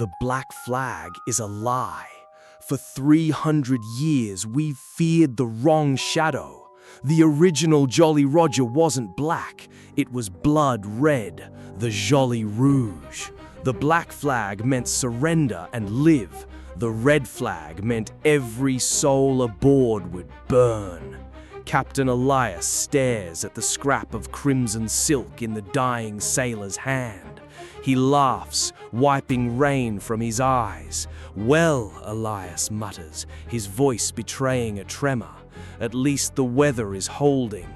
The black flag is a lie. For 300 years, we've feared the wrong shadow. The original Joli Roger wasn't black, it was blood red, the Joli Rouge. The black flag meant surrender and live. The red flag meant every soul aboard would burn. Captain Elias stares at the scrap of crimson silk in the dying sailor's hand. He laughs, wiping rain from his eyes. "Well," Elias mutters, his voice betraying a tremor. "At least the weather is holding."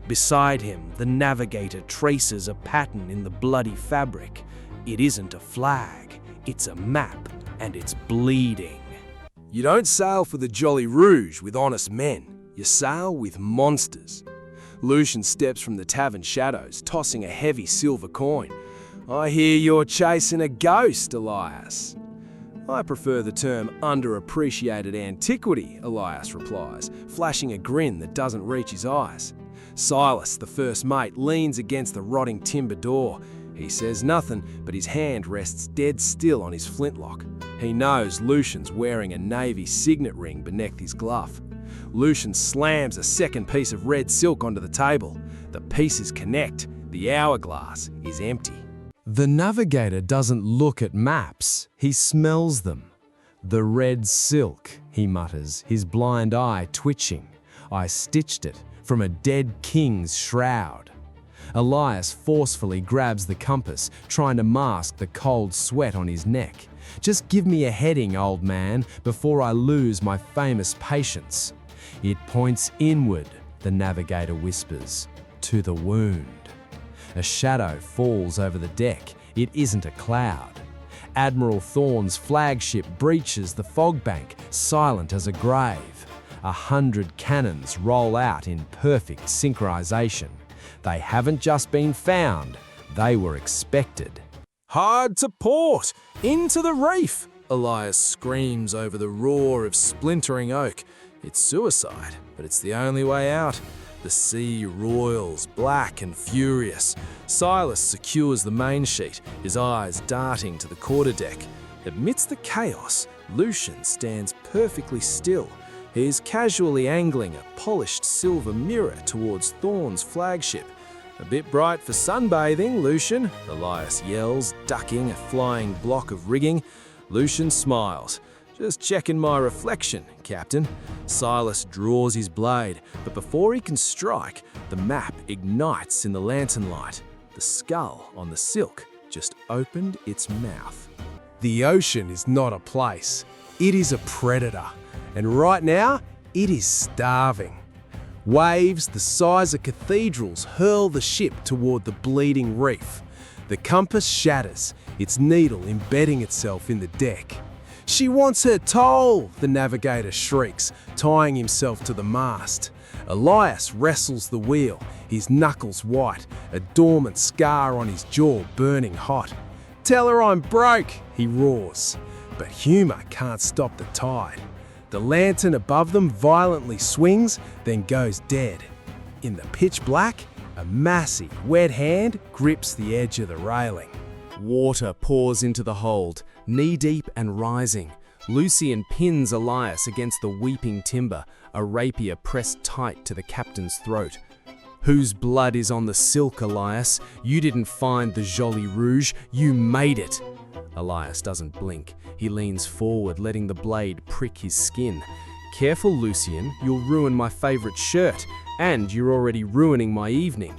Beside him, the navigator traces a pattern in the bloody fabric. It isn't a flag, it's a map, and it's bleeding. You don't sail for the Joli Rouge with honest men. You sail with monsters. Lucian steps from the tavern shadows, tossing a heavy silver coin. "I hear you're chasing a ghost, Elias." "I prefer the term underappreciated antiquity," Elias replies, flashing a grin that doesn't reach his eyes. Silas, the first mate, leans against the rotting timber door. He says nothing, but his hand rests dead still on his flintlock. He knows Lucian's wearing a navy signet ring beneath his glove. Lucian slams a second piece of red silk onto the table. The pieces connect. The hourglass is empty. The navigator doesn't look at maps, he smells them. "The red silk," he mutters, his blind eye twitching. "I stitched it from a dead king's shroud." Elias forcefully grabs the compass, trying to mask the cold sweat on his neck. "Just give me a heading, old man, before I lose my famous patience." "It points inward," the navigator whispers, "to the wound." A shadow falls over the deck. It isn't a cloud. Admiral Thorne's flagship breaches the fog bank, silent as a grave. 100 cannons roll out in perfect synchronization. They haven't just been found, they were expected. "Hard to port! Into the reef!" Elias screams over the roar of splintering oak. It's suicide, but it's the only way out. The sea roils, black and furious. Silas secures the main sheet, his eyes darting to the quarterdeck. Amidst the chaos, Lucian stands perfectly still. He is casually angling a polished silver mirror towards Thorne's flagship. "A bit bright for sunbathing, Lucian," Elias yells, ducking a flying block of rigging. Lucian smiles. "Just checking my reflection, Captain." Silas draws his blade, but before he can strike, the map ignites in the lantern light. The skull on the silk just opened its mouth. The ocean is not a place. It is a predator. And right now, it is starving. Waves the size of cathedrals hurl the ship toward the Bleeding Reef. The compass shatters, its needle embedding itself in the deck. "She wants her toll!" the navigator shrieks, tying himself to the mast. Elias wrestles the wheel, his knuckles white, a dormant scar on his jaw burning hot. "Tell her I'm broke!" he roars. But humour can't stop the tide. The lantern above them violently swings, then goes dead. In the pitch black, a massive, wet hand grips the edge of the railing. Water pours into the hold, knee-deep and rising. Lucian pins Elias against the weeping timber, a rapier pressed tight to the captain's throat. "Whose blood is on the silk, Elias? You didn't find the Joli Rouge, you made it!" Elias doesn't blink. He leans forward, letting the blade prick his skin. "Careful, Lucian, you'll ruin my favorite shirt, and you're already ruining my evening."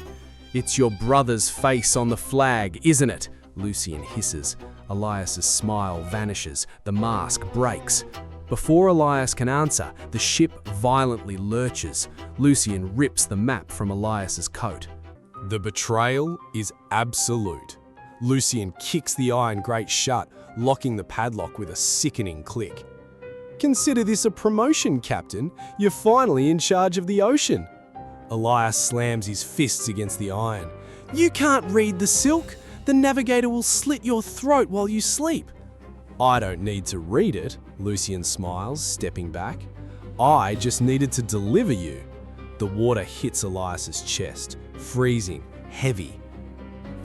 "It's your brother's face on the flag, isn't it?" Lucian hisses. Elias's smile vanishes, the mask breaks. Before Elias can answer, the ship violently lurches. Lucian rips the map from Elias's coat. The betrayal is absolute. Lucian kicks the iron grate shut, locking the padlock with a sickening click. "Consider this a promotion, Captain. You're finally in charge of the ocean." Elias slams his fists against the iron. "You can't read the silk. The navigator will slit your throat while you sleep." "I don't need to read it," Lucian smiles, stepping back. "I just needed to deliver you." The water hits Elias's chest, freezing, heavy.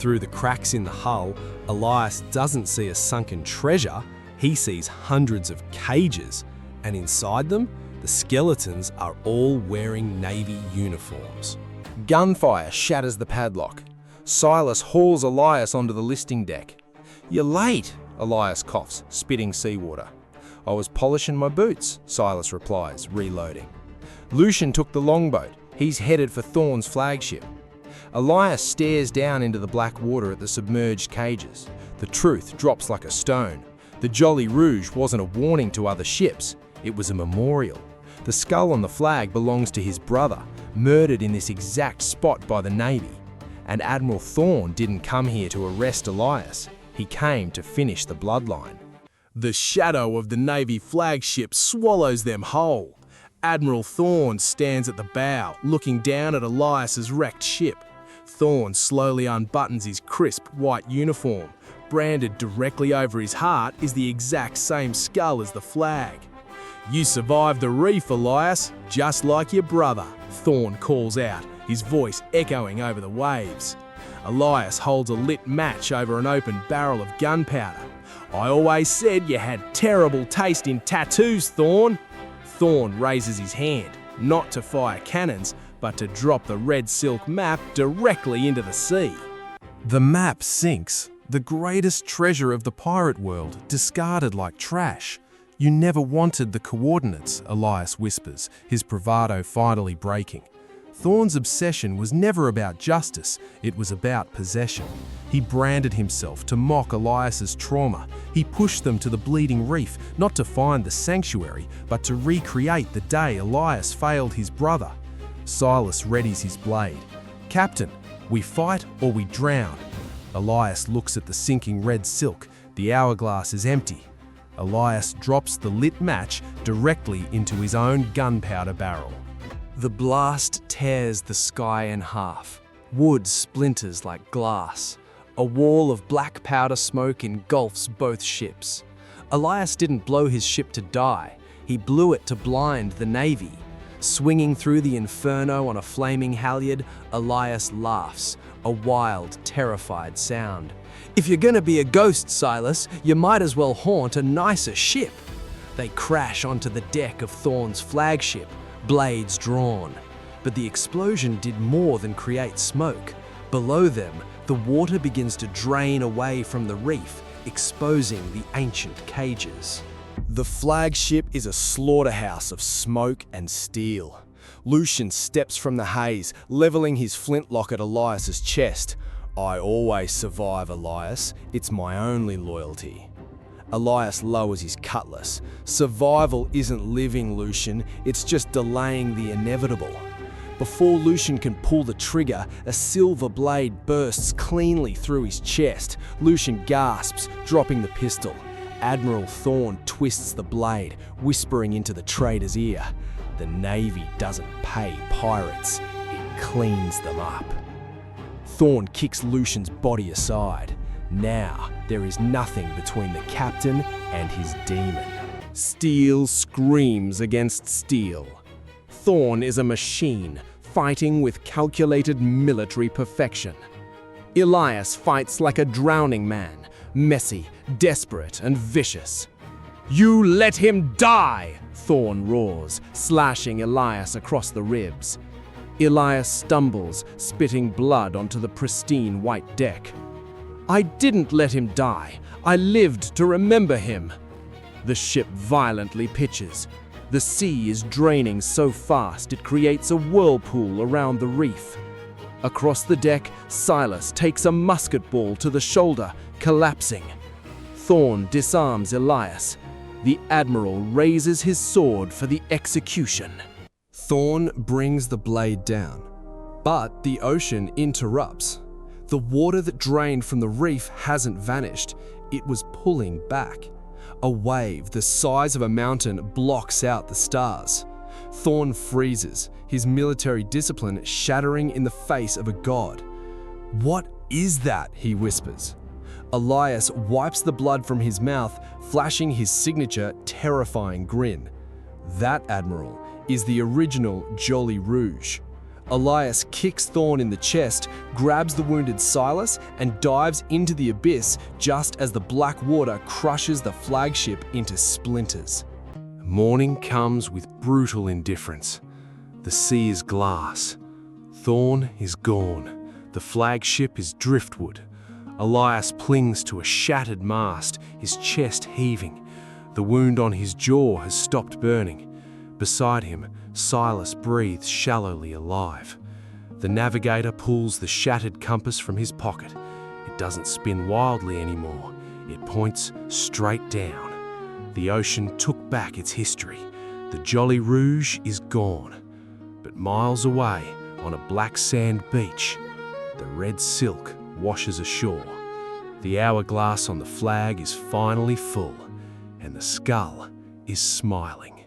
Through the cracks in the hull, Elias doesn't see a sunken treasure, He sees hundreds of cages, and inside them, the skeletons are all wearing Navy uniforms. Gunfire shatters the padlock. Silas hauls Elias onto the listing deck. "You're late," Elias coughs, spitting seawater. "I was polishing my boots," Silas replies, reloading. Lucian took the longboat. He's headed for Thorne's flagship. Elias stares down into the black water at the submerged cages. The truth drops like a stone. The Joli Rouge wasn't a warning to other ships. It was a memorial. The skull on the flag belongs to his brother, murdered in this exact spot by the Navy. And Admiral Thorne didn't come here to arrest Elias. He came to finish the bloodline. The shadow of the Navy flagship swallows them whole. Admiral Thorne stands at the bow, looking down at Elias's wrecked ship. Thorne slowly unbuttons his crisp white uniform. Branded directly over his heart is the exact same skull as the flag. "You survived the reef, Elias, just like your brother," Thorne calls out, his voice echoing over the waves. Elias holds a lit match over an open barrel of gunpowder. "I always said you had terrible taste in tattoos, Thorne." Thorne raises his hand, not to fire cannons, but to drop the red silk map directly into the sea. The map sinks, the greatest treasure of the pirate world, discarded like trash. "You never wanted the coordinates," Elias whispers, his bravado finally breaking. Thorne's obsession was never about justice, it was about possession. He branded himself to mock Elias's trauma. He pushed them to the Bleeding Reef, not to find the sanctuary, but to recreate the day Elias failed his brother. Silas readies his blade. "Captain, we fight or we drown." Elias looks at the sinking red silk. The hourglass is empty. Elias drops the lit match directly into his own gunpowder barrel. The blast tears the sky in half. Wood splinters like glass. A wall of black powder smoke engulfs both ships. Elias didn't blow his ship to die. He blew it to blind the Navy. Swinging through the inferno on a flaming halyard, Elias laughs, a wild, terrified sound. "If you're gonna be a ghost, Silas, you might as well haunt a nicer ship." They crash onto the deck of Thorne's flagship, blades drawn. But the explosion did more than create smoke. Below them, the water begins to drain away from the reef, exposing the ancient cages. The flagship is a slaughterhouse of smoke and steel. Lucian steps from the haze, leveling his flintlock at Elias's chest. "I always survive, Elias. It's my only loyalty." Elias lowers his cutlass. "Survival isn't living, Lucian. It's just delaying the inevitable." Before Lucian can pull the trigger, a silver blade bursts cleanly through his chest. Lucian gasps, dropping the pistol. Admiral Thorne twists the blade, whispering into the trader's ear. "The Navy doesn't pay pirates, it cleans them up." Thorne kicks Lucian's body aside. Now, there is nothing between the captain and his demon. Steel screams against steel. Thorne is a machine, fighting with calculated military perfection. Elias fights like a drowning man, messy, desperate, and vicious. "You let him die!" Thorne roars, slashing Elias across the ribs. Elias stumbles, spitting blood onto the pristine white deck. "I didn't let him die. I lived to remember him." The ship violently pitches. The sea is draining so fast it creates a whirlpool around the reef. Across the deck, Silas takes a musket ball to the shoulder, collapsing. Thorne disarms Elias. The Admiral raises his sword for the execution. Thorne brings the blade down, but the ocean interrupts. The water that drained from the reef hasn't vanished, it was pulling back. A wave the size of a mountain blocks out the stars. Thorne freezes, his military discipline shattering in the face of a god. "What is that?" he whispers. Elias wipes the blood from his mouth, flashing his signature terrifying grin. That, Admiral, is the original Joli Rouge. Elias kicks Thorne in the chest, grabs the wounded Silas, and dives into the abyss just as the black water crushes the flagship into splinters. Morning comes with brutal indifference. The sea is glass. Thorne is gone. The flagship is driftwood. Elias clings to a shattered mast, his chest heaving. The wound on his jaw has stopped burning. Beside him, Silas breathes shallowly alive. The navigator pulls the shattered compass from his pocket. It doesn't spin wildly anymore. It points straight down. The ocean took back its history. The Joli Rouge is gone. But miles away, on a black sand beach, the red silk washes ashore. The hourglass on the flag is finally full, and the skull is smiling.